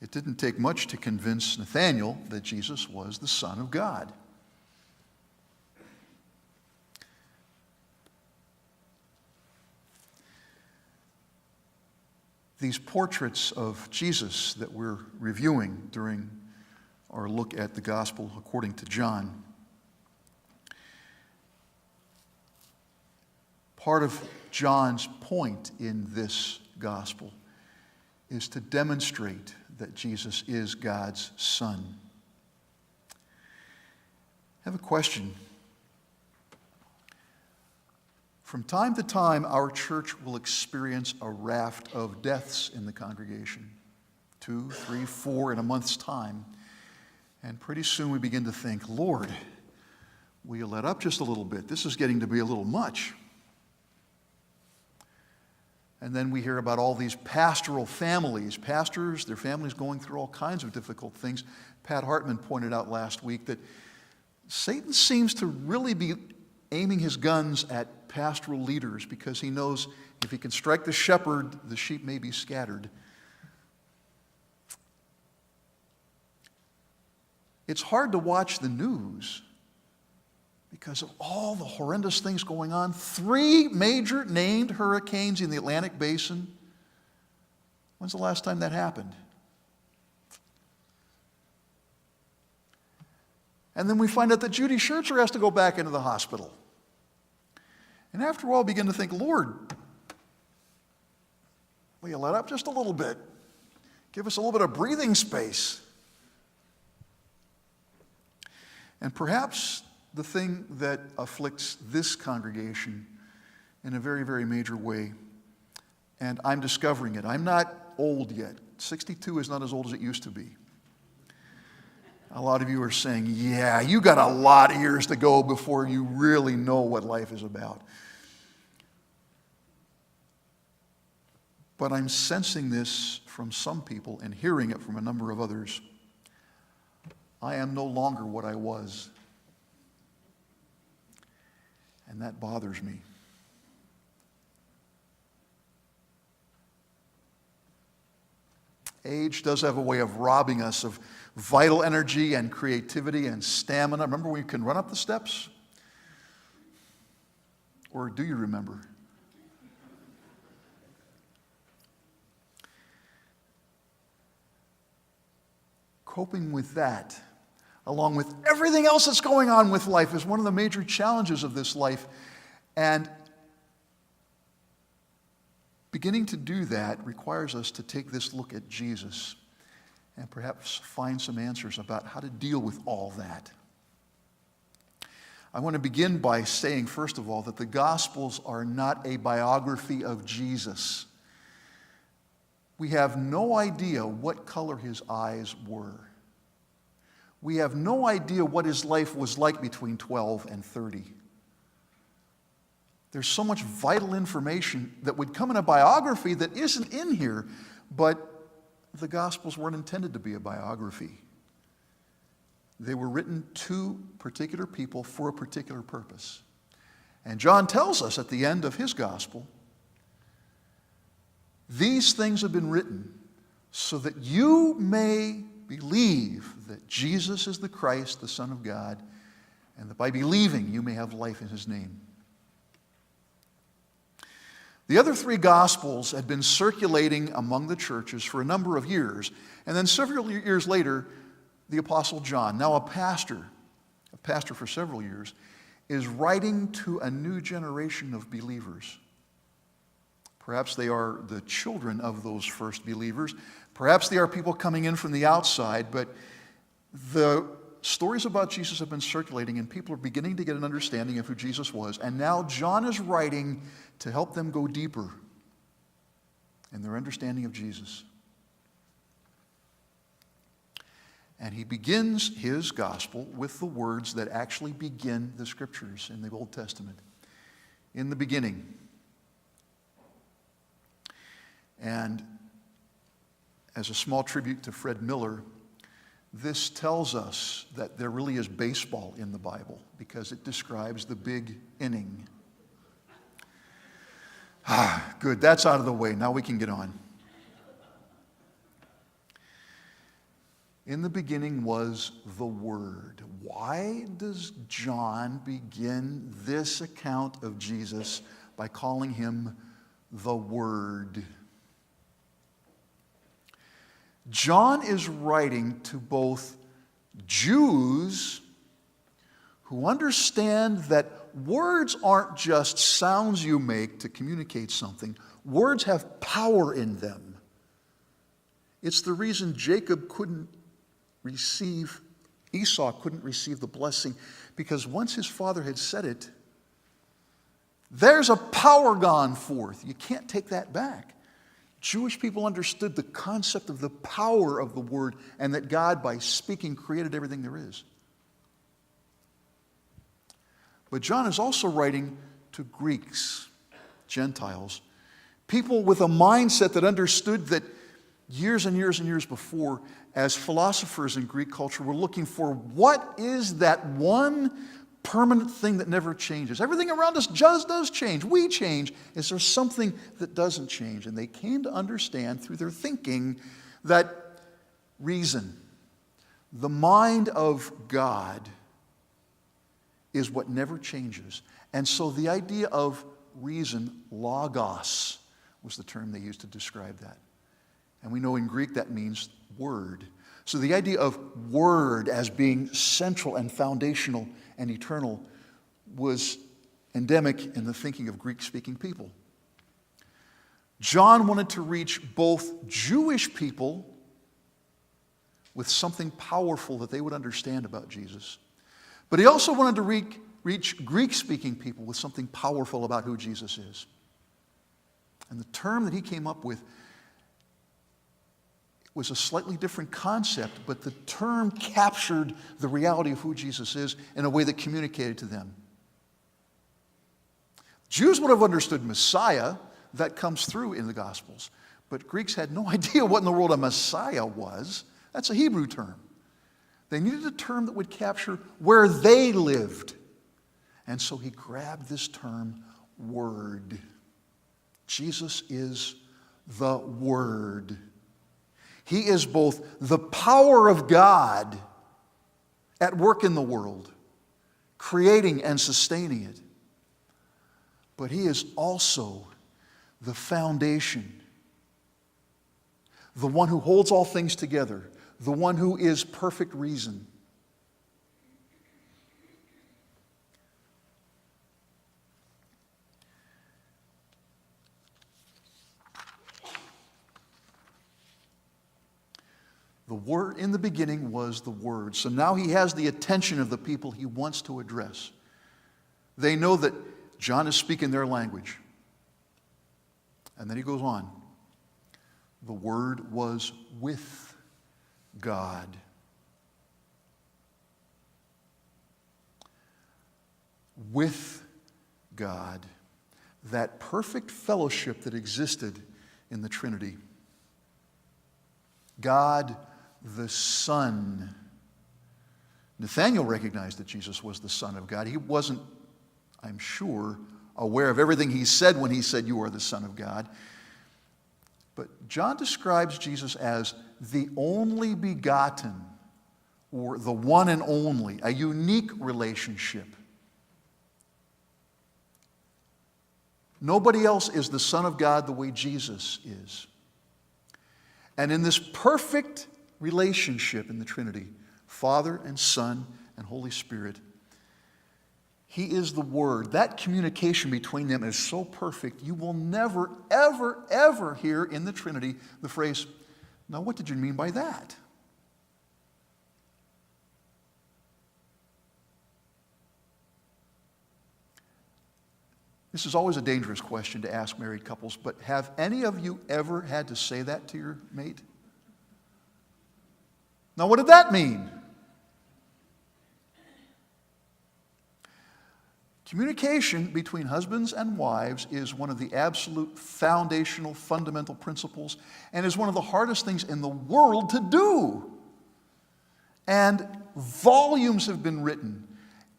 It didn't take much to convince Nathanael that Jesus was the Son of God. These portraits of Jesus that we're reviewing during our look at the Gospel according to John, part of John's point in this Gospel is to demonstrate that Jesus is God's Son. I have a question. From time to time, our church will experience a raft of deaths in the congregation. 2, 3, 4 in a month's time. And pretty soon we begin to think, Lord, will you let up just a little bit? This is getting to be a little much. And then we hear about all these pastoral families, pastors, their families going through all kinds of difficult things. Pat Hartman pointed out last week that Satan seems to really be aiming his guns at pastoral leaders because he knows if he can strike the shepherd, the sheep may be scattered. It's hard to watch the news because of all the horrendous things going on. 3 major named hurricanes in the Atlantic Basin. When's the last time that happened? And then we find out that Judy Schertzer has to go back into the hospital. And after a while, begin to think, Lord, will you let up just a little bit? Give us a little bit of breathing space. And perhaps the thing that afflicts this congregation in a very, very major way, and I'm discovering it. I'm not old yet. 62 is not as old as it used to be. A lot of you are saying, yeah, you got a lot of years to go before you really know what life is about. But I'm sensing this from some people and hearing it from a number of others. I am no longer what I was. And that bothers me. Age does have a way of robbing us of vital energy and creativity and stamina. Remember when you can run up the steps? Or do you remember? Coping with that, along with everything else that's going on with life, is one of the major challenges of this life. And beginning to do that requires us to take this look at Jesus and perhaps find some answers about how to deal with all that. I want to begin by saying, first of all, that the Gospels are not a biography of Jesus. We have no idea what color his eyes were. We have no idea what his life was like between 12 and 30. There's so much vital information that would come in a biography that isn't in here, but the Gospels weren't intended to be a biography. They were written to particular people for a particular purpose. And John tells us at the end of his Gospel, these things have been written so that you may believe that Jesus is the Christ, the Son of God, and that by believing you may have life in his name. The other 3 Gospels had been circulating among the churches for a number of years, and then several years later, the Apostle John, now a pastor for several years, is writing to a new generation of believers. Perhaps they are the children of those first believers. Perhaps they are people coming in from the outside, but the stories about Jesus have been circulating and people are beginning to get an understanding of who Jesus was. And now John is writing to help them go deeper in their understanding of Jesus. And he begins his gospel with the words that actually begin the scriptures in the Old Testament. In the beginning. And as a small tribute to Fred Miller, this tells us that there really is baseball in the Bible because it describes the big inning. Good, that's out of the way. Now we can get on. In the beginning was the Word. Why does John begin this account of Jesus by calling him the Word? John is writing to both Jews who understand that words aren't just sounds you make to communicate something. Words have power in them. It's the reason Esau couldn't receive the blessing, because once his father had said it, there's a power gone forth. You can't take that back. Jewish people understood the concept of the power of the word, and that God, by speaking, created everything there is. But John is also writing to Greeks, Gentiles, people with a mindset that understood that years and years and years before, as philosophers in Greek culture were looking for what is that one permanent thing that never changes. Everything around us just does change. We change. Is there something that doesn't change? And they came to understand through their thinking that reason, the mind of God, is what never changes. And so the idea of reason, logos, was the term they used to describe that. And we know in Greek that means word. So the idea of word as being central and foundational and eternal was endemic in the thinking of Greek-speaking people. John wanted to reach both Jewish people with something powerful that they would understand about Jesus, but he also wanted to reach Greek-speaking people with something powerful about who Jesus is. And the term that he came up with was a slightly different concept, but the term captured the reality of who Jesus is in a way that communicated to them. Jews would have understood Messiah. That comes through in the Gospels. But Greeks had no idea what in the world a Messiah was. That's a Hebrew term. They needed a term that would capture where they lived. And so he grabbed this term, Word. Jesus is the Word. He is both the power of God at work in the world, creating and sustaining it, but he is also the foundation, the one who holds all things together, the one who is perfect reason. The Word in the beginning was the Word. So now he has the attention of the people he wants to address. They know that John is speaking their language. And then he goes on. The Word was with God. With God. That perfect fellowship that existed in the Trinity. God the Son. Nathanael recognized that Jesus was the Son of God. He wasn't, I'm sure, aware of everything he said when he said, "You are the Son of God." But John describes Jesus as the only begotten, or the one and only, a unique relationship. Nobody else is the Son of God the way Jesus is. And in this perfect relationship in the Trinity, Father and Son and Holy Spirit, he is the Word. That communication between them is so perfect, you will never, ever, ever hear in the Trinity the phrase, "Now what did you mean by that?" This is always a dangerous question to ask married couples, but have any of you ever had to say that to your mate? Now, what did that mean? Communication between husbands and wives is one of the absolute foundational, fundamental principles, and is one of the hardest things in the world to do. And volumes have been written,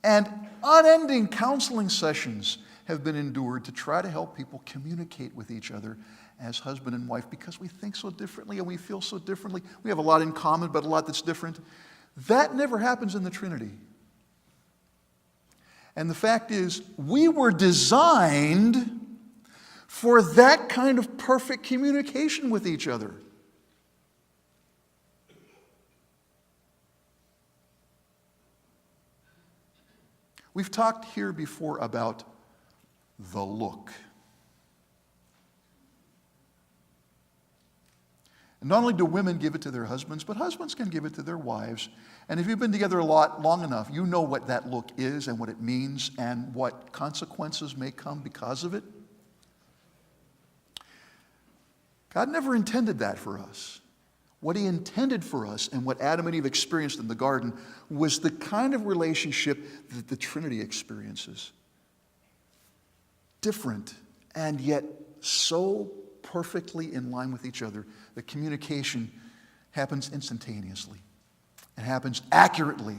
and unending counseling sessions have been endured to try to help people communicate with each other as husband and wife because we think so differently and we feel so differently. We have a lot in common, but a lot that's different. That never happens in the Trinity. And the fact is, we were designed for that kind of perfect communication with each other. We've talked here before about the look. And not only do women give it to their husbands, but husbands can give it to their wives. And if you've been together long enough, you know what that look is and what it means and what consequences may come because of it. God never intended that for us. What He intended for us and what Adam and Eve experienced in the garden was the kind of relationship that the Trinity experiences. Different and yet so perfectly in line with each other that communication happens instantaneously. It happens accurately.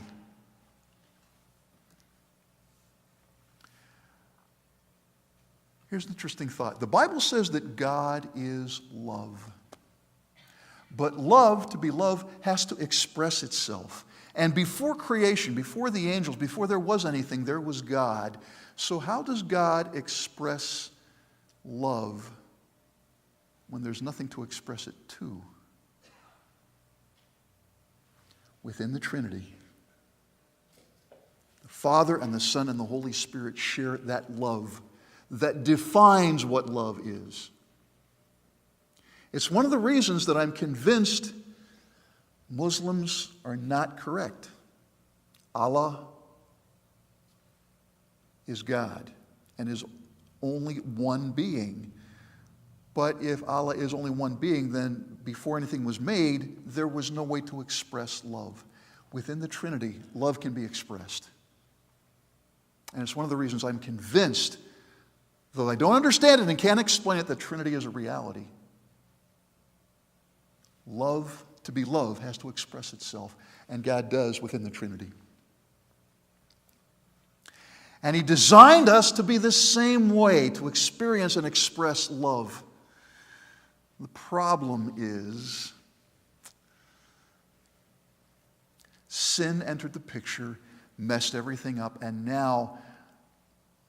Here's an interesting thought. The Bible says that God is love. But love, to be love, has to express itself. And before creation, before the angels, before there was anything, there was God. So how does God express love when there's nothing to express it to? Within the Trinity, the Father and the Son and the Holy Spirit share that love that defines what love is. It's one of the reasons that I'm convinced Muslims are not correct. Allah is God and is only one being. But if Allah is only one being, then before anything was made, there was no way to express love. Within the Trinity, love can be expressed. And it's one of the reasons I'm convinced, though I don't understand it and can't explain it, that Trinity is a reality. Love, to be love, has to express itself, and God does within the Trinity. And He designed us to be the same way, to experience and express love. The problem is, sin entered the picture, messed everything up, and now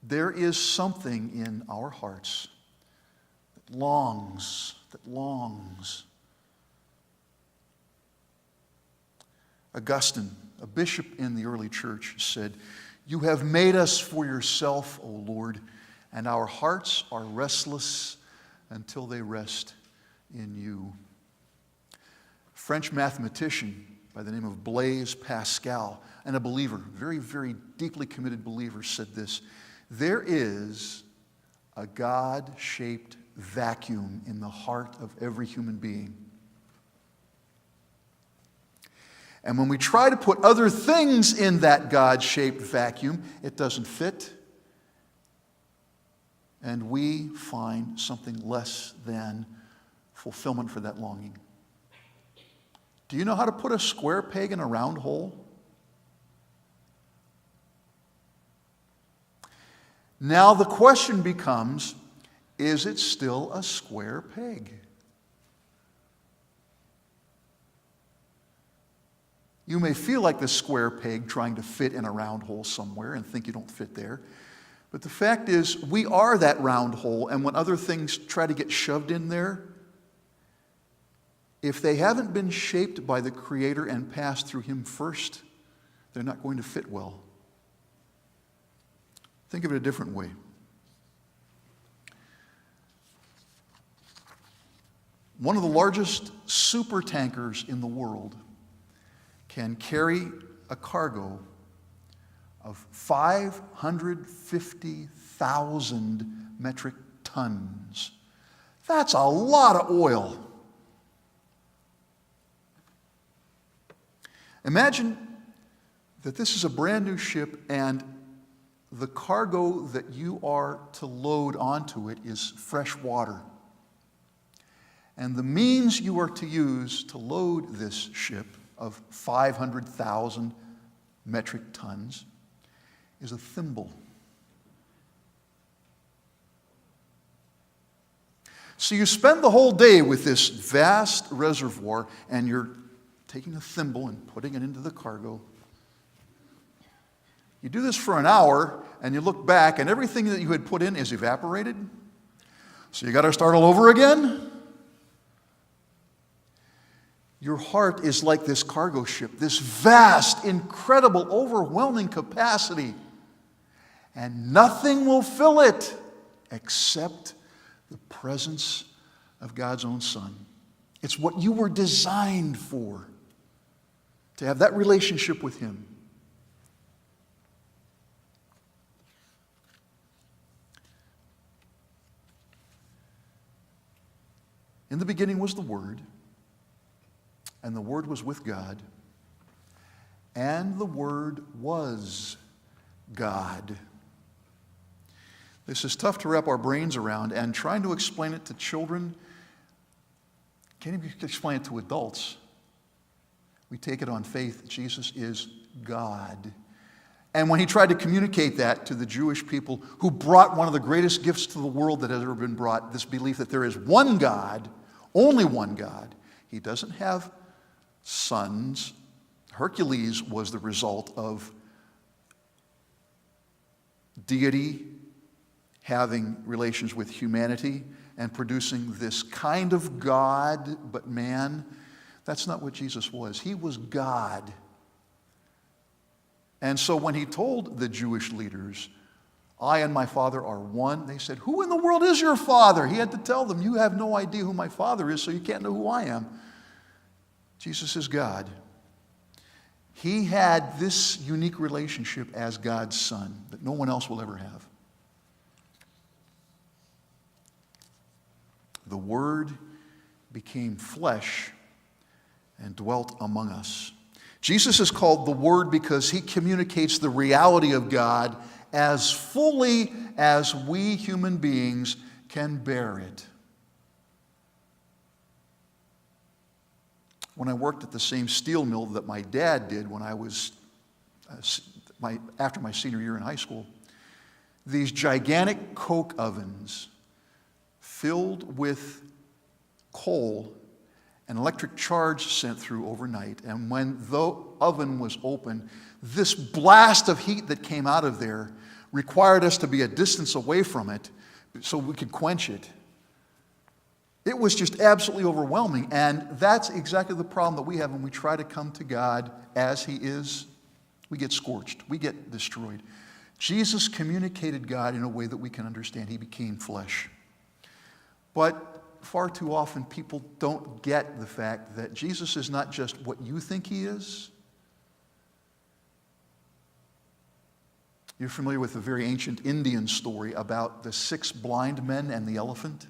there is something in our hearts that longs. Augustine, a bishop in the early church, said, "You have made us for yourself, O Lord, and our hearts are restless until they rest in you." French mathematician by the name of Blaise Pascal, and a believer, very, very deeply committed believer, said this: "There is a God-shaped vacuum in the heart of every human being. And when we try to put other things in that God-shaped vacuum, it doesn't fit. And we find something less than fulfillment for that longing." Do you know how to put a square peg in a round hole? Now the question becomes, is it still a square peg? You may feel like the square peg trying to fit in a round hole somewhere and think you don't fit there. But the fact is, we are that round hole, and when other things try to get shoved in there, if they haven't been shaped by the Creator and passed through Him first, they're not going to fit well. Think of it a different way. One of the largest super tankers in the world can carry a cargo of 550,000 metric tons. That's a lot of oil. Imagine that this is a brand new ship and the cargo that you are to load onto it is fresh water. And the means you are to use to load this ship of 500,000 metric tons is a thimble. So you spend the whole day with this vast reservoir, and you're taking a thimble and putting it into the cargo. You do this for an hour, and you look back, and everything that you had put in is evaporated. So you got to start all over again. Your heart is like this cargo ship, this vast, incredible, overwhelming capacity. And nothing will fill it except the presence of God's own Son. It's what you were designed for, to have that relationship with Him. In the beginning was the Word, and the Word was with God, and the Word was God. This is tough to wrap our brains around, and trying to explain it to children, can't even explain it to adults. We take it on faith. Jesus is God. And when he tried to communicate that to the Jewish people who brought one of the greatest gifts to the world that has ever been brought, this belief that there is one God, only one God, he doesn't have sons. Hercules was the result of deity having relations with humanity and producing this kind of God, but man. That's not what Jesus was. He was God. And so when he told the Jewish leaders, I and my Father are one, they said, who in the world is your Father? He had to tell them, you have no idea who my Father is, so you can't know who I am. Jesus is God. He had this unique relationship as God's Son that no one else will ever have. The Word became flesh and dwelt among us. Jesus is called the Word because he communicates the reality of God as fully as we human beings can bear it. When I worked at the same steel mill that my dad did when I was after my senior year in high school, these gigantic coke ovens filled with coal, an electric charge sent through overnight. And when the oven was open, this blast of heat that came out of there required us to be a distance away from it so we could quench it. It was just absolutely overwhelming. And that's exactly the problem that we have when we try to come to God as he is. We get scorched. We get destroyed. Jesus communicated God in a way that we can understand. He became flesh. But far too often people don't get the fact that Jesus is not just what you think he is. You're familiar with the very ancient Indian story about the 6 blind men and the elephant?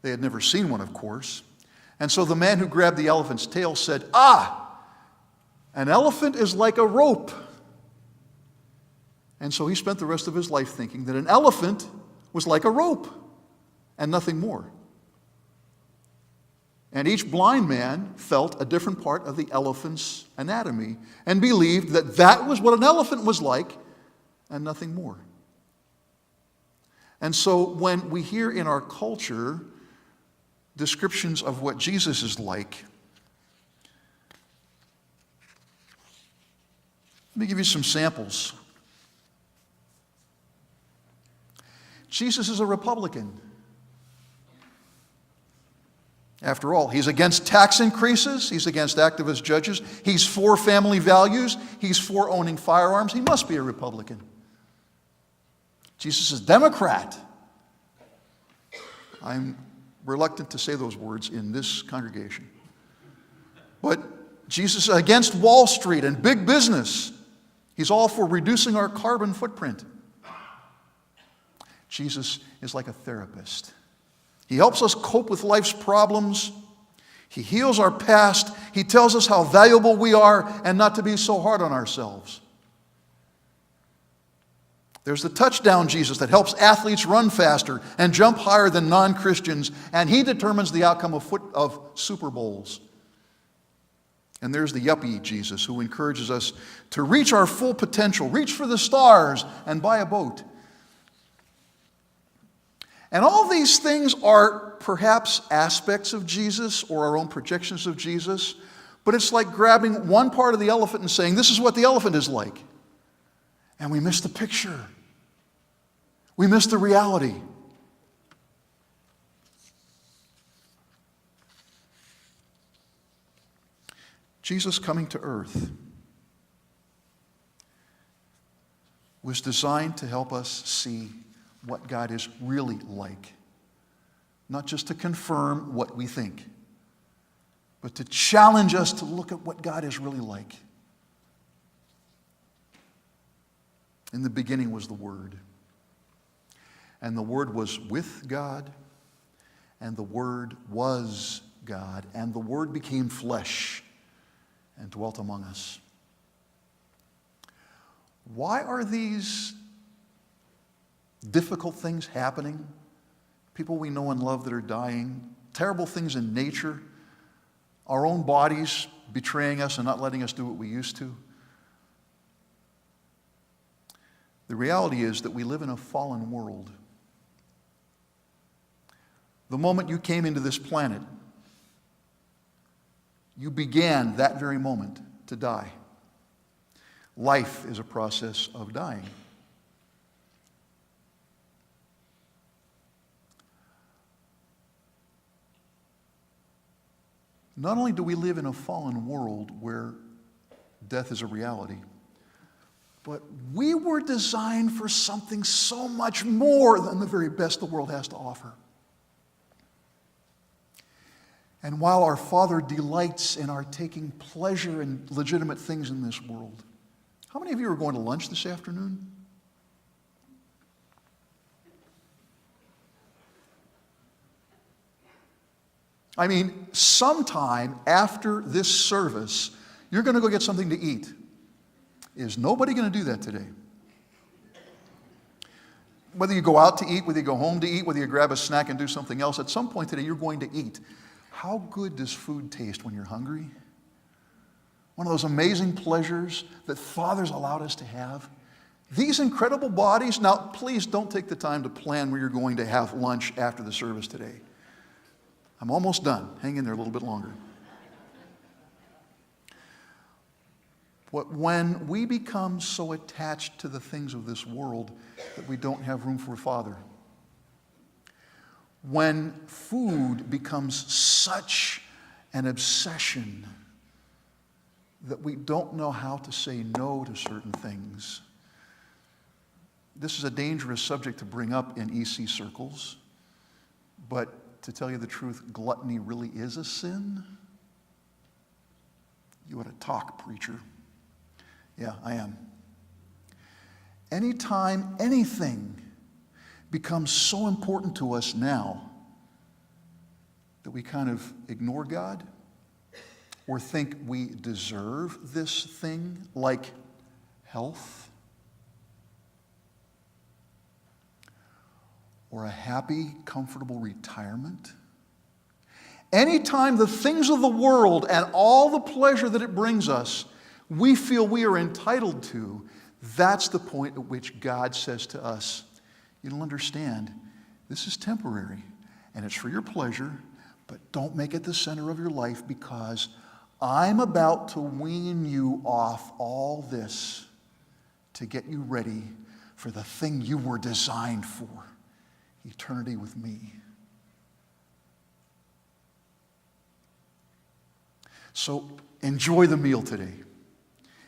They had never seen one, of course. And so the man who grabbed the elephant's tail said, an elephant is like a rope. And so he spent the rest of his life thinking that an elephant was like a rope and nothing more. And each blind man felt a different part of the elephant's anatomy and believed that that was what an elephant was like and nothing more. And so when we hear in our culture descriptions of what Jesus is like, let me give you some samples. Jesus is a Republican. After all, he's against tax increases. He's against activist judges. He's for family values. He's for owning firearms. He must be a Republican. Jesus is a Democrat. I'm reluctant to say those words in this congregation. But Jesus is against Wall Street and big business. He's all for reducing our carbon footprint. Jesus is like a therapist. He helps us cope with life's problems. He heals our past. He tells us how valuable we are and not to be so hard on ourselves. There's the touchdown Jesus that helps athletes run faster and jump higher than non-Christians, and he determines the outcome of Super Bowls. And there's the yuppie Jesus who encourages us to reach our full potential, reach for the stars, and buy a boat. And all these things are perhaps aspects of Jesus or our own projections of Jesus, but it's like grabbing one part of the elephant and saying, this is what the elephant is like. And we miss the picture. We miss the reality. Jesus coming to earth was designed to help us see what God is really like. Not just to confirm what we think, but to challenge us to look at what God is really like. In the beginning was the Word. And the Word was with God, and the Word was God, and the Word became flesh and dwelt among us. Why are these difficult things happening? People we know and love that are dying, terrible things in nature, our own bodies betraying us and not letting us do what we used to. The reality is that we live in a fallen world. The moment you came into this planet, you began that very moment to die. Life is a process of dying. Not only do we live in a fallen world where death is a reality, but we were designed for something so much more than the very best the world has to offer. And while our Father delights in our taking pleasure in legitimate things in this world, how many of you are going to lunch this afternoon? I mean, sometime after this service, you're going to go get something to eat. Is nobody going to do that today? Whether you go out to eat, whether you go home to eat, whether you grab a snack and do something else, at some point today you're going to eat. How good does food taste when you're hungry? One of those amazing pleasures that fathers allowed us to have. These incredible bodies, now please don't take the time to plan where you're going to have lunch after the service today. I'm almost done. Hang in there a little bit longer. But when we become so attached to the things of this world that we don't have room for a Father, when food becomes such an obsession that we don't know how to say no to certain things, this is a dangerous subject to bring up in EC circles, but to tell you the truth, gluttony really is a sin. You ought to talk, preacher. Yeah, I am. Anytime anything becomes so important to us now that we kind of ignore God or think we deserve this thing, like health or a happy, comfortable retirement. Anytime the things of the world and all the pleasure that it brings us, we feel we are entitled to, that's the point at which God says to us, you don't understand, this is temporary, and it's for your pleasure, but don't make it the center of your life because I'm about to wean you off all this to get you ready for the thing you were designed for, eternity with me. So enjoy the meal today.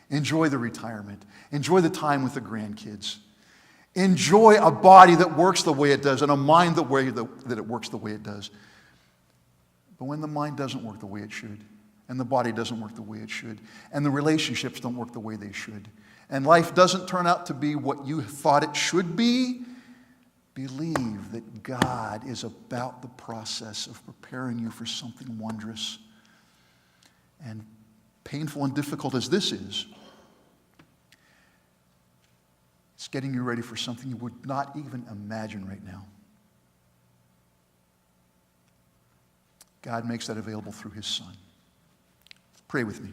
Enjoy the retirement. Enjoy the time with the grandkids. Enjoy a body that works the way it does and a mind that it works the way it does. But when the mind doesn't work the way it should, and the body doesn't work the way it should, and the relationships don't work the way they should, and life doesn't turn out to be what you thought it should be, believe that God is about the process of preparing you for something wondrous. And painful and difficult as this is, it's getting you ready for something you would not even imagine right now. God makes that available through His Son. Pray with me.